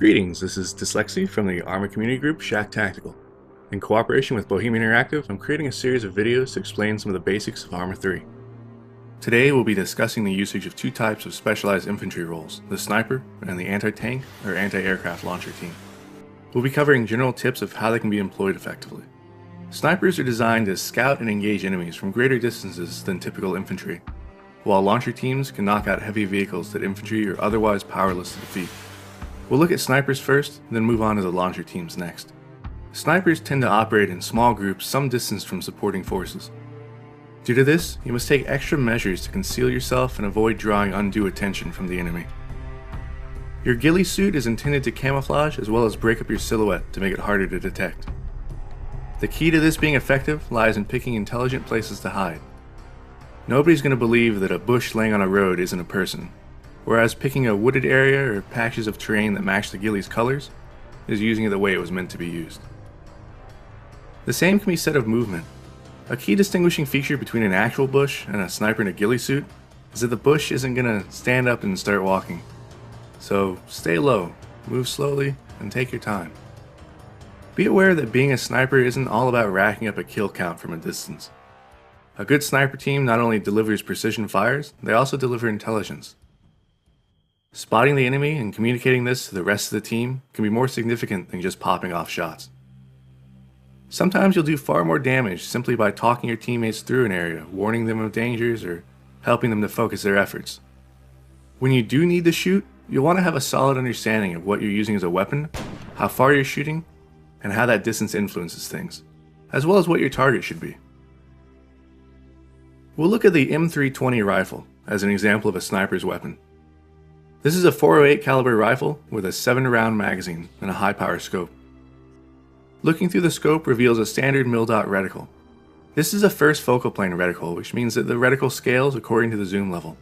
Greetings, this is Dyslexy from the Arma community group Shack Tactical. In cooperation with Bohemian Interactive, I'm creating a series of videos to explain some of the basics of Arma 3. Today we'll be discussing the usage of two types of specialized infantry roles, the sniper and the anti-tank or anti-aircraft launcher team. We'll be covering general tips of how they can be employed effectively. Snipers are designed to scout and engage enemies from greater distances than typical infantry, while launcher teams can knock out heavy vehicles that infantry are otherwise powerless to defeat. We'll look at snipers first, then move on to the launcher teams next. Snipers tend to operate in small groups some distance from supporting forces. Due to this, you must take extra measures to conceal yourself and avoid drawing undue attention from the enemy. Your ghillie suit is intended to camouflage as well as break up your silhouette to make it harder to detect. The key to this being effective lies in picking intelligent places to hide. Nobody's going to believe that a bush laying on a road isn't a person, whereas picking a wooded area or patches of terrain that match the ghillie's colors is using it the way it was meant to be used. The same can be said of movement. A key distinguishing feature between an actual bush and a sniper in a ghillie suit is that the bush isn't going to stand up and start walking. So stay low, move slowly, and take your time. Be aware that being a sniper isn't all about racking up a kill count from a distance. A good sniper team not only delivers precision fires, they also deliver intelligence. Spotting the enemy and communicating this to the rest of the team can be more significant than just popping off shots. Sometimes you'll do far more damage simply by talking your teammates through an area, warning them of dangers, or helping them to focus their efforts. When you do need to shoot, you'll want to have a solid understanding of what you're using as a weapon, how far you're shooting, and how that distance influences things, as well as what your target should be. We'll look at the M320 rifle as an example of a sniper's weapon. This is a .408 caliber rifle with a 7-round magazine and a high-power scope. Looking through the scope reveals a standard mil-dot reticle. This is a first focal plane reticle, which means that the reticle scales according to the zoom level.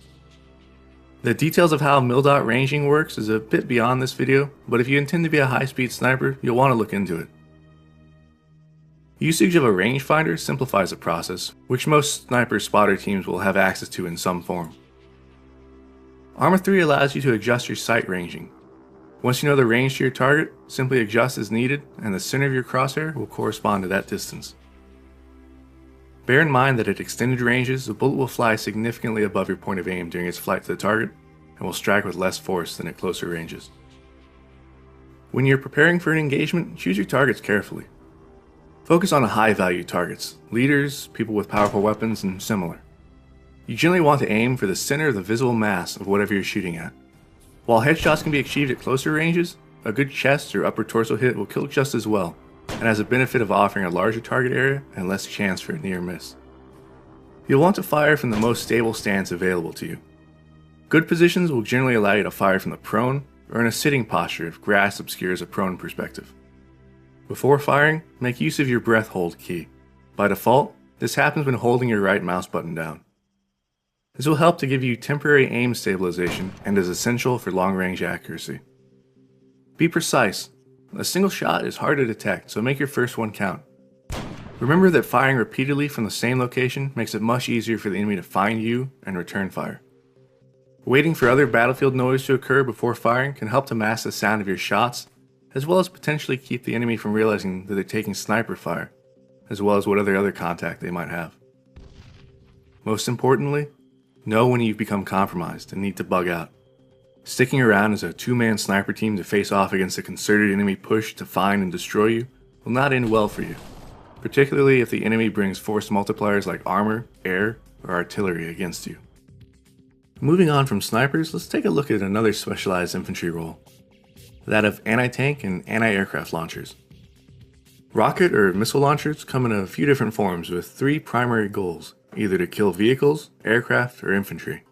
The details of how mil-dot ranging works is a bit beyond this video, but if you intend to be a high-speed sniper, you'll want to look into it. Usage of a rangefinder simplifies the process, which most sniper spotter teams will have access to in some form. Arma 3 allows you to adjust your sight ranging. Once you know the range to your target, simply adjust as needed and the center of your crosshair will correspond to that distance. Bear in mind that at extended ranges, the bullet will fly significantly above your point of aim during its flight to the target and will strike with less force than at closer ranges. When you're preparing for an engagement, choose your targets carefully. Focus on high-value targets, leaders, people with powerful weapons, and similar. You generally want to aim for the center of the visible mass of whatever you're shooting at. While headshots can be achieved at closer ranges, a good chest or upper torso hit will kill just as well, and has a benefit of offering a larger target area and less chance for a near miss. You'll want to fire from the most stable stance available to you. Good positions will generally allow you to fire from the prone or in a sitting posture if grass obscures a prone perspective. Before firing, make use of your breath hold key. By default, this happens when holding your right mouse button down. This will help to give you temporary aim stabilization and is essential for long-range accuracy. Be precise. A single shot is hard to detect, so make your first one count. Remember that firing repeatedly from the same location makes it much easier for the enemy to find you and return fire. Waiting for other battlefield noise to occur before firing can help to mask the sound of your shots, as well as potentially keep the enemy from realizing that they're taking sniper fire, as well as what other contact they might have. Most importantly, know when you've become compromised and need to bug out. Sticking around as a two-man sniper team to face off against a concerted enemy push to find and destroy you will not end well for you, particularly if the enemy brings force multipliers like armor, air, or artillery against you. Moving on from snipers, let's take a look at another specialized infantry role, that of anti-tank and anti-aircraft launchers. Rocket or missile launchers come in a few different forms with three primary goals, either to kill vehicles, aircraft, or infantry.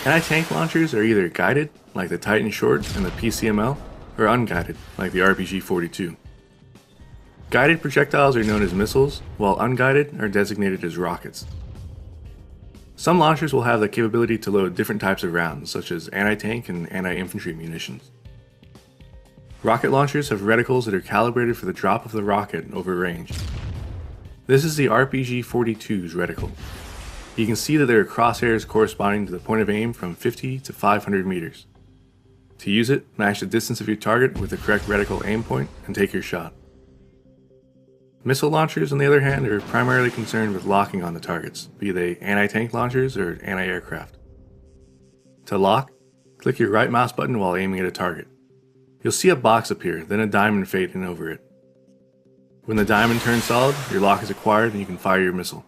Anti-tank launchers are either guided, like the Titan Short and the PCML, or unguided, like the RPG-42. Guided projectiles are known as missiles, while unguided are designated as rockets. Some launchers will have the capability to load different types of rounds, such as anti-tank and anti-infantry munitions. Rocket launchers have reticles that are calibrated for the drop of the rocket over range. This is the RPG-42's reticle. You can see that there are crosshairs corresponding to the point of aim from 50 to 500 meters. To use it, match the distance of your target with the correct reticle aim point and take your shot. Missile launchers, on the other hand, are primarily concerned with locking on the targets, be they anti-tank launchers or anti-aircraft. To lock, click your right mouse button while aiming at a target. You'll see a box appear, then a diamond fade in over it. When the diamond turns solid, your lock is acquired and you can fire your missile.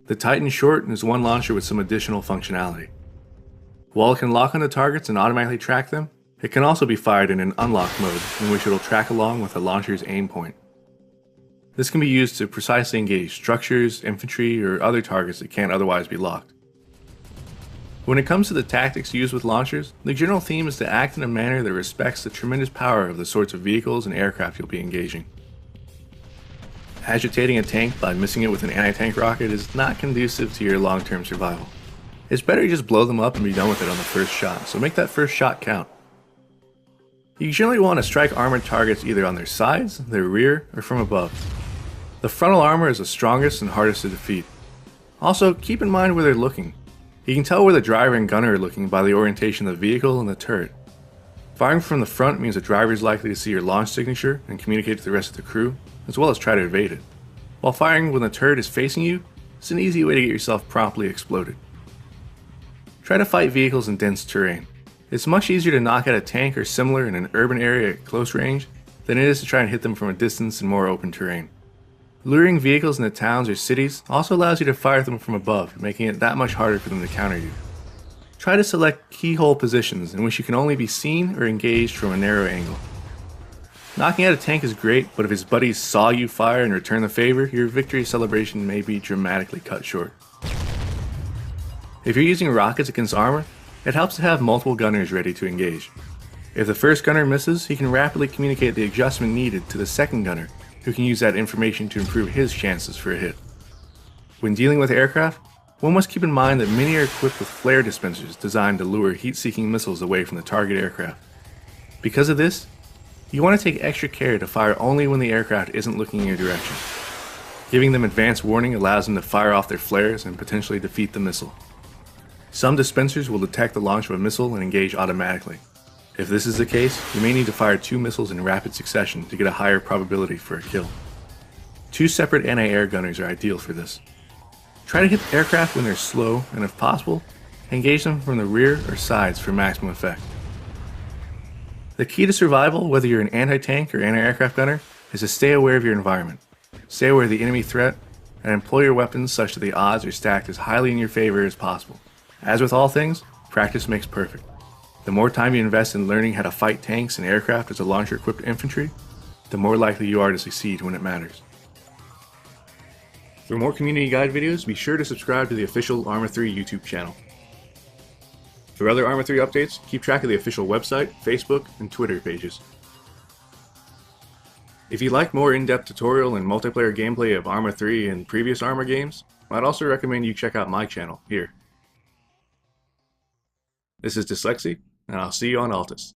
The Titan Short is one launcher with some additional functionality. While it can lock on the targets and automatically track them, it can also be fired in an unlock mode, in which it will track along with the launcher's aim point. This can be used to precisely engage structures, infantry, or other targets that can't otherwise be locked. When it comes to the tactics used with launchers, the general theme is to act in a manner that respects the tremendous power of the sorts of vehicles and aircraft you'll be engaging. Agitating a tank by missing it with an anti-tank rocket is not conducive to your long-term survival. It's better to just blow them up and be done with it on the first shot, so make that first shot count. You generally want to strike armored targets either on their sides, their rear, or from above. The frontal armor is the strongest and hardest to defeat. Also, keep in mind where they're looking. You can tell where the driver and gunner are looking by the orientation of the vehicle and the turret. Firing from the front means the driver is likely to see your launch signature and communicate to the rest of the crew, as well as try to evade it. While firing when the turret is facing you, it's an easy way to get yourself promptly exploded. Try to fight vehicles in dense terrain. It's much easier to knock out a tank or similar in an urban area at close range than it is to try and hit them from a distance in more open terrain. Luring vehicles into towns or cities also allows you to fire them from above, making it that much harder for them to counter you. Try to select keyhole positions in which you can only be seen or engaged from a narrow angle. Knocking out a tank is great, but if his buddies saw you fire and return the favor, your victory celebration may be dramatically cut short. If you're using rockets against armor, it helps to have multiple gunners ready to engage. If the first gunner misses, he can rapidly communicate the adjustment needed to the second gunner, who can use that information to improve his chances for a hit. When dealing with aircraft, one must keep in mind that many are equipped with flare dispensers designed to lure heat-seeking missiles away from the target aircraft. Because of this, you want to take extra care to fire only when the aircraft isn't looking in your direction. Giving them advance warning allows them to fire off their flares and potentially defeat the missile. Some dispensers will detect the launch of a missile and engage automatically. If this is the case, you may need to fire 2 missiles in rapid succession to get a higher probability for a kill. 2 separate anti-air gunners are ideal for this. Try to hit the aircraft when they're slow, and if possible, engage them from the rear or sides for maximum effect. The key to survival, whether you're an anti-tank or anti-aircraft gunner, is to stay aware of your environment, stay aware of the enemy threat, and employ your weapons such that the odds are stacked as highly in your favor as possible. As with all things, practice makes perfect. The more time you invest in learning how to fight tanks and aircraft as a launcher-equipped infantry, the more likely you are to succeed when it matters. For more community guide videos, be sure to subscribe to the official Arma 3 YouTube channel. For other Arma 3 updates, keep track of the official website, Facebook, and Twitter pages. If you'd like more in-depth tutorial and multiplayer gameplay of Arma 3 and previous Arma games, I'd also recommend you check out my channel here. This is Dyslexy, and I'll see you on Altus.